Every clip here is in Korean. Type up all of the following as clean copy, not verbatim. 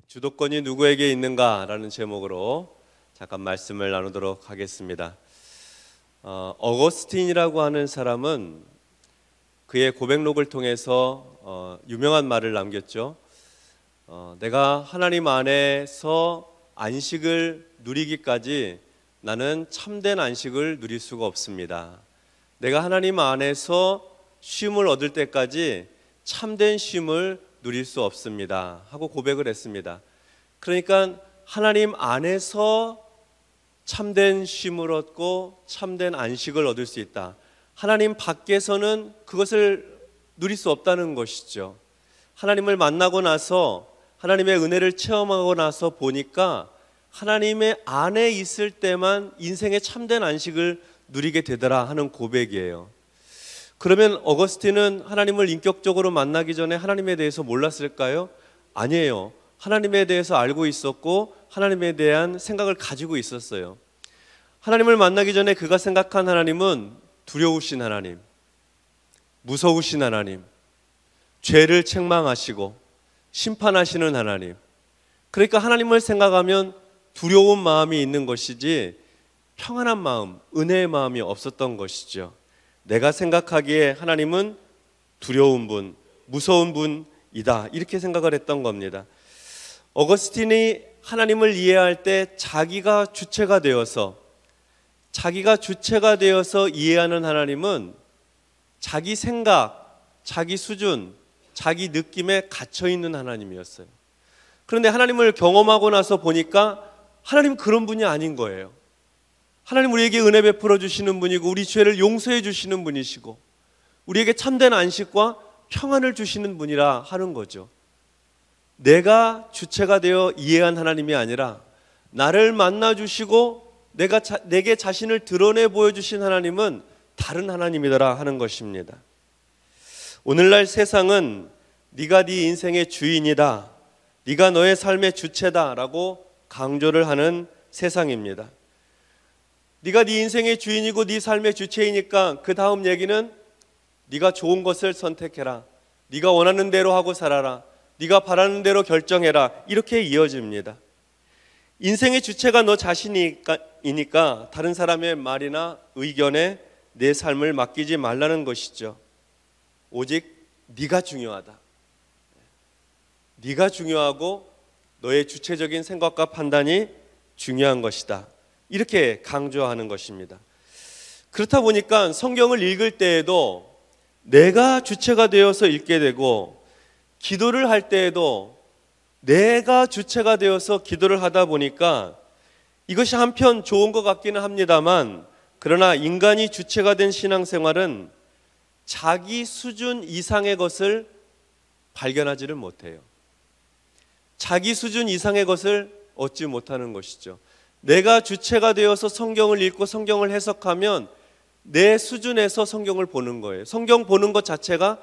주도권이 누구에게 있는가라는 제목으로 잠깐 말씀을 나누도록 하겠습니다. 어거스틴이라고 하는 사람은 그의 고백록을 통해서 유명한 말을 남겼죠. 내가 하나님 안에서 안식을 누리기까지 나는 참된 안식을 누릴 수가 없습니다. 내가 하나님 안에서 쉼을 얻을 때까지 참된 쉼을 누릴 수 없습니다 하고 고백을 했습니다. 그러니까 하나님 안에서 참된 쉼을 얻고 참된 안식을 얻을 수 있다. 하나님 밖에서는 그것을 누릴 수 없다는 것이죠. 하나님을 만나고 나서 하나님의 은혜를 체험하고 나서 보니까 하나님의 안에 있을 때만 인생의 참된 안식을 누리게 되더라 하는 고백이에요. 그러면 어거스틴은 하나님을 인격적으로 만나기 전에 하나님에 대해서 몰랐을까요? 아니에요. 하나님에 대해서 알고 있었고 하나님에 대한 생각을 가지고 있었어요. 하나님을 만나기 전에 그가 생각한 하나님은 두려우신 하나님, 무서우신 하나님, 죄를 책망하시고 심판하시는 하나님. 그러니까 하나님을 생각하면 두려운 마음이 있는 것이지 평안한 마음, 은혜의 마음이 없었던 것이죠. 내가 생각하기에 하나님은 두려운 분, 무서운 분이다 이렇게 생각을 했던 겁니다. 어거스틴이 하나님을 이해할 때 자기가 주체가 되어서 이해하는 하나님은 자기 생각, 자기 수준, 자기 느낌에 갇혀있는 하나님이었어요. 그런데 하나님을 경험하고 나서 보니까 하나님 그런 분이 아닌 거예요. 하나님 우리에게 은혜 베풀어 주시는 분이고 우리 죄를 용서해 주시는 분이시고 우리에게 참된 안식과 평안을 주시는 분이라 하는 거죠. 내가 주체가 되어 이해한 하나님이 아니라 나를 만나 주시고 내게 자신을 드러내 보여주신 하나님은 다른 하나님이더라 하는 것입니다. 오늘날 세상은 네가 네 인생의 주인이다, 네가 너의 삶의 주체다 라고 강조를 하는 세상입니다. 네가 네 인생의 주인이고 네 삶의 주체이니까 그 다음 얘기는 네가 좋은 것을 선택해라, 네가 원하는 대로 하고 살아라, 네가 바라는 대로 결정해라 이렇게 이어집니다. 인생의 주체가 너 자신이니까 다른 사람의 말이나 의견에 내 삶을 맡기지 말라는 것이죠. 오직 네가 중요하다. 네가 중요하고 너의 주체적인 생각과 판단이 중요한 것이다. 이렇게 강조하는 것입니다. 그렇다 보니까 성경을 읽을 때에도 내가 주체가 되어서 읽게 되고 기도를 할 때에도 내가 주체가 되어서 기도를 하다 보니까 이것이 한편 좋은 것 같기는 합니다만 그러나 인간이 주체가 된 신앙생활은 자기 수준 이상의 것을 발견하지를 못해요. 자기 수준 이상의 것을 얻지 못하는 것이죠. 내가 주체가 되어서 성경을 읽고 성경을 해석하면 내 수준에서 성경을 보는 거예요. 성경 보는 것 자체가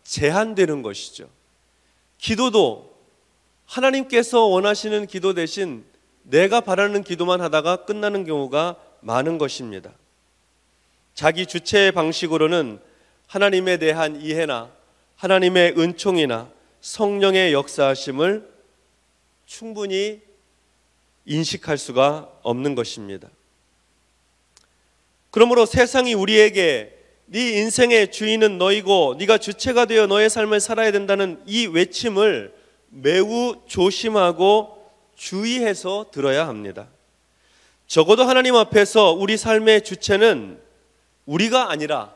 제한되는 것이죠. 기도도 하나님께서 원하시는 기도 대신 내가 바라는 기도만 하다가 끝나는 경우가 많은 것입니다. 자기 주체의 방식으로는 하나님에 대한 이해나 하나님의 은총이나 성령의 역사하심을 충분히 인식할 수가 없는 것입니다. 그러므로 세상이 우리에게 네 인생의 주인은 너이고 네가 주체가 되어 너의 삶을 살아야 된다는 이 외침을 매우 조심하고 주의해서 들어야 합니다. 적어도 하나님 앞에서 우리 삶의 주체는 우리가 아니라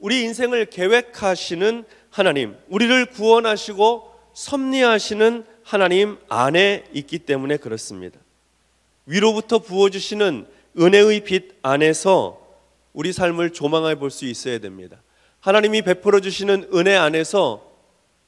우리 인생을 계획하시는 하나님, 우리를 구원하시고 섭리하시는 하나님 안에 있기 때문에 그렇습니다. 위로부터 부어주시는 은혜의 빛 안에서 우리 삶을 조망해 볼 수 있어야 됩니다. 하나님이 베풀어 주시는 은혜 안에서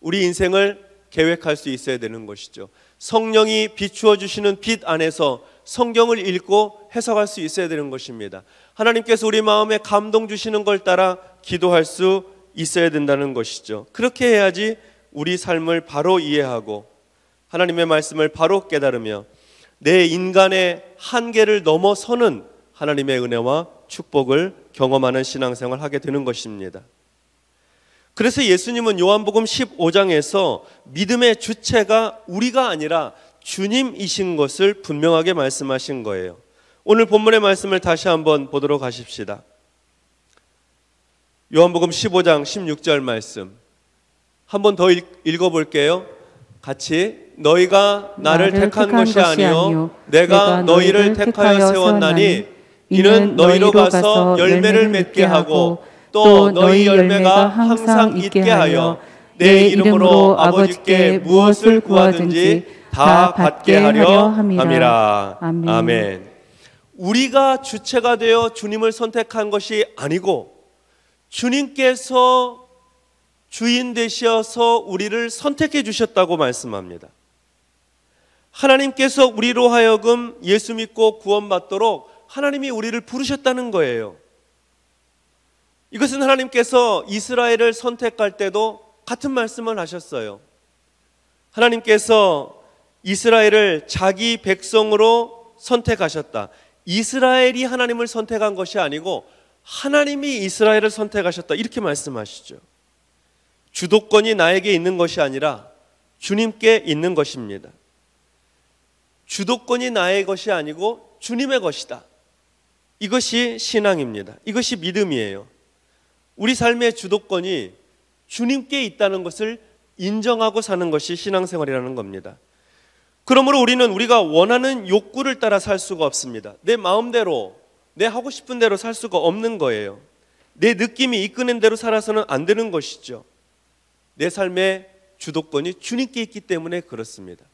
우리 인생을 계획할 수 있어야 되는 것이죠. 성령이 비추어 주시는 빛 안에서 성경을 읽고 해석할 수 있어야 되는 것입니다. 하나님께서 우리 마음에 감동 주시는 걸 따라 기도할 수 있어야 된다는 것이죠. 그렇게 해야지 우리 삶을 바로 이해하고 하나님의 말씀을 바로 깨달으며 내 인간의 한계를 넘어서는 하나님의 은혜와 축복을 경험하는 신앙생활을 하게 되는 것입니다. 그래서 예수님은 요한복음 15장에서 믿음의 주체가 우리가 아니라 주님이신 것을 분명하게 말씀하신 거예요. 오늘 본문의 말씀을 다시 한번 보도록 하십시다. 요한복음 15장 16절 말씀 한 번 더 읽어볼게요. 같이. 너희가 나를 택한 것이 아니요 내가 너희를 택하여 세웠나니 이는 너희로 가서 열매를 맺게 하고 또 너희 열매가 항상 있게 하여 내 이름으로 아버지께 무엇을 구하든지 다 받게 하려 함이라. 아멘. 우리가 주체가 되어 주님을 선택한 것이 아니고 주님께서 주인 되셔서 우리를 선택해 주셨다고 말씀합니다. 하나님께서 우리로 하여금 예수 믿고 구원받도록 하나님이 우리를 부르셨다는 거예요. 이것은 하나님께서 이스라엘을 선택할 때도 같은 말씀을 하셨어요. 하나님께서 이스라엘을 자기 백성으로 선택하셨다. 이스라엘이 하나님을 선택한 것이 아니고 하나님이 이스라엘을 선택하셨다. 이렇게 말씀하시죠. 주도권이 나에게 있는 것이 아니라 주님께 있는 것입니다. 주도권이 나의 것이 아니고 주님의 것이다. 이것이 신앙입니다. 이것이 믿음이에요. 우리 삶의 주도권이 주님께 있다는 것을 인정하고 사는 것이 신앙생활이라는 겁니다. 그러므로 우리는 우리가 원하는 욕구를 따라 살 수가 없습니다. 내 마음대로, 내 하고 싶은 대로 살 수가 없는 거예요. 내 느낌이 이끄는 대로 살아서는 안 되는 것이죠. 내 삶의 주도권이 주님께 있기 때문에 그렇습니다.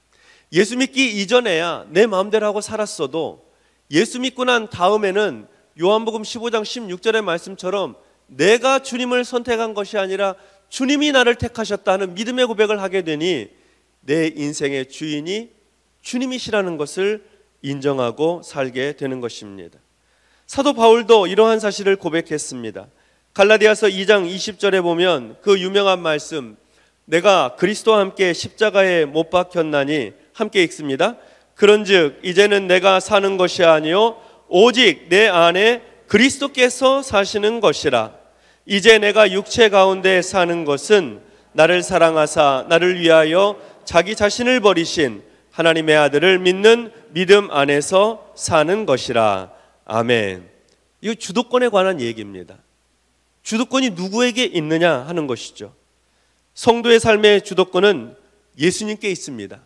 예수 믿기 이전에야 내 마음대로 하고 살았어도 예수 믿고 난 다음에는 요한복음 15장 16절의 말씀처럼 내가 주님을 선택한 것이 아니라 주님이 나를 택하셨다는 믿음의 고백을 하게 되니 내 인생의 주인이 주님이시라는 것을 인정하고 살게 되는 것입니다. 사도 바울도 이러한 사실을 고백했습니다. 갈라디아서 2장 20절에 보면 그 유명한 말씀, 내가 그리스도와 함께 십자가에 못 박혔나니, 함께 읽습니다. 그런즉 이제는 내가 사는 것이 아니요 오직 내 안에 그리스도께서 사시는 것이라. 이제 내가 육체 가운데 사는 것은 나를 사랑하사 나를 위하여 자기 자신을 버리신 하나님의 아들을 믿는 믿음 안에서 사는 것이라. 아멘. 이거 주도권에 관한 얘기입니다. 주도권이 누구에게 있느냐 하는 것이죠. 성도의 삶의 주도권은 예수님께 있습니다.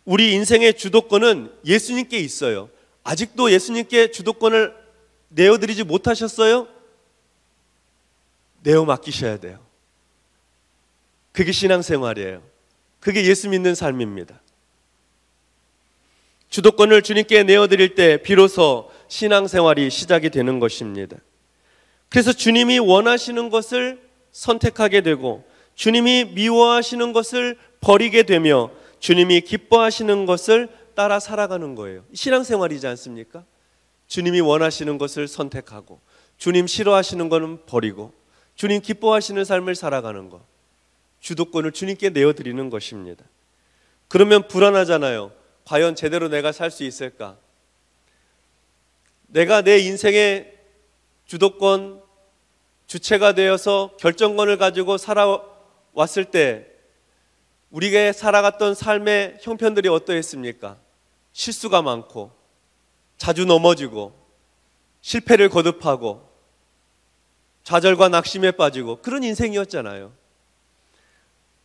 우리 인생의 주도권은 예수님께 있어요. 아직도 예수님께 주도권을 내어드리지 못하셨어요? 내어 맡기셔야 돼요. 그게 신앙생활이에요. 그게 예수 믿는 삶입니다. 주도권을 주님께 내어드릴 때 비로소 신앙생활이 시작이 되는 것입니다. 그래서 주님이 원하시는 것을 선택하게 되고 주님이 미워하시는 것을 버리게 되며 주님이 기뻐하시는 것을 따라 살아가는 거예요. 신앙생활이지 않습니까? 주님이 원하시는 것을 선택하고 주님 싫어하시는 것은 버리고 주님 기뻐하시는 삶을 살아가는 것. 주도권을 주님께 내어드리는 것입니다. 그러면 불안하잖아요. 과연 제대로 내가 살 수 있을까? 내가 내 인생의 주도권, 주체가 되어서 결정권을 가지고 살아왔을 때 우리가 살아갔던 삶의 형편들이 어떠했습니까? 실수가 많고 자주 넘어지고 실패를 거듭하고 좌절과 낙심에 빠지고 그런 인생이었잖아요.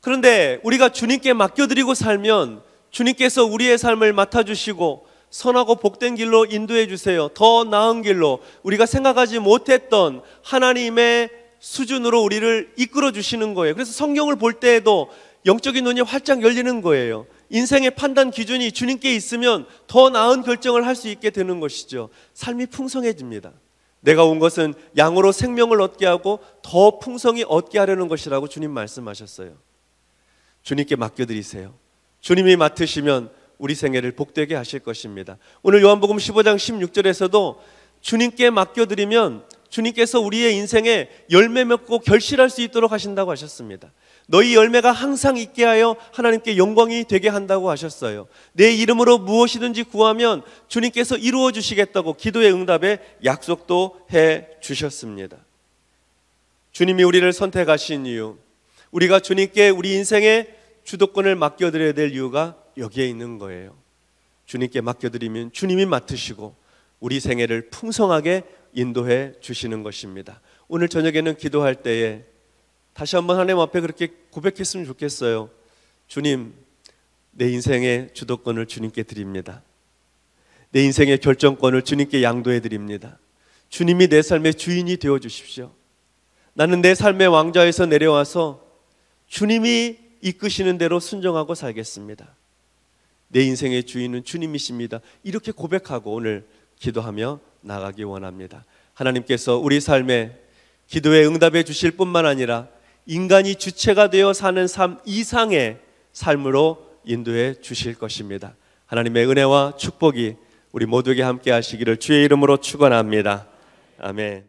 그런데 우리가 주님께 맡겨드리고 살면 주님께서 우리의 삶을 맡아주시고 선하고 복된 길로 인도해 주세요. 더 나은 길로, 우리가 생각하지 못했던 하나님의 수준으로 우리를 이끌어 주시는 거예요. 그래서 성경을 볼 때에도 영적인 눈이 활짝 열리는 거예요. 인생의 판단 기준이 주님께 있으면 더 나은 결정을 할 수 있게 되는 것이죠. 삶이 풍성해집니다. 내가 온 것은 양으로 생명을 얻게 하고 더 풍성히 얻게 하려는 것이라고 주님 말씀하셨어요. 주님께 맡겨드리세요. 주님이 맡으시면 우리 생애를 복되게 하실 것입니다. 오늘 요한복음 15장 16절에서도 주님께 맡겨드리면 주님께서 우리의 인생에 열매 맺고 결실할 수 있도록 하신다고 하셨습니다. 너희 열매가 항상 있게 하여 하나님께 영광이 되게 한다고 하셨어요. 내 이름으로 무엇이든지 구하면 주님께서 이루어 주시겠다고 기도의 응답에 약속도 해 주셨습니다. 주님이 우리를 선택하신 이유, 우리가 주님께 우리 인생의 주도권을 맡겨드려야 될 이유가 여기에 있는 거예요. 주님께 맡겨드리면 주님이 맡으시고 우리 생애를 풍성하게 인도해 주시는 것입니다. 오늘 저녁에는 기도할 때에 다시 한번 하나님 앞에 그렇게 고백했으면 좋겠어요. 주님, 내 인생의 주도권을 주님께 드립니다. 내 인생의 결정권을 주님께 양도해 드립니다. 주님이 내 삶의 주인이 되어 주십시오. 나는 내 삶의 왕좌에서 내려와서 주님이 이끄시는 대로 순종하고 살겠습니다. 내 인생의 주인은 주님이십니다. 이렇게 고백하고 오늘 기도하며 나가기 원합니다. 하나님께서 우리 삶에 기도에 응답해 주실 뿐만 아니라 인간이 주체가 되어 사는 삶 이상의 삶으로 인도해 주실 것입니다. 하나님의 은혜와 축복이 우리 모두에게 함께 하시기를 주의 이름으로 축원합니다. 아멘.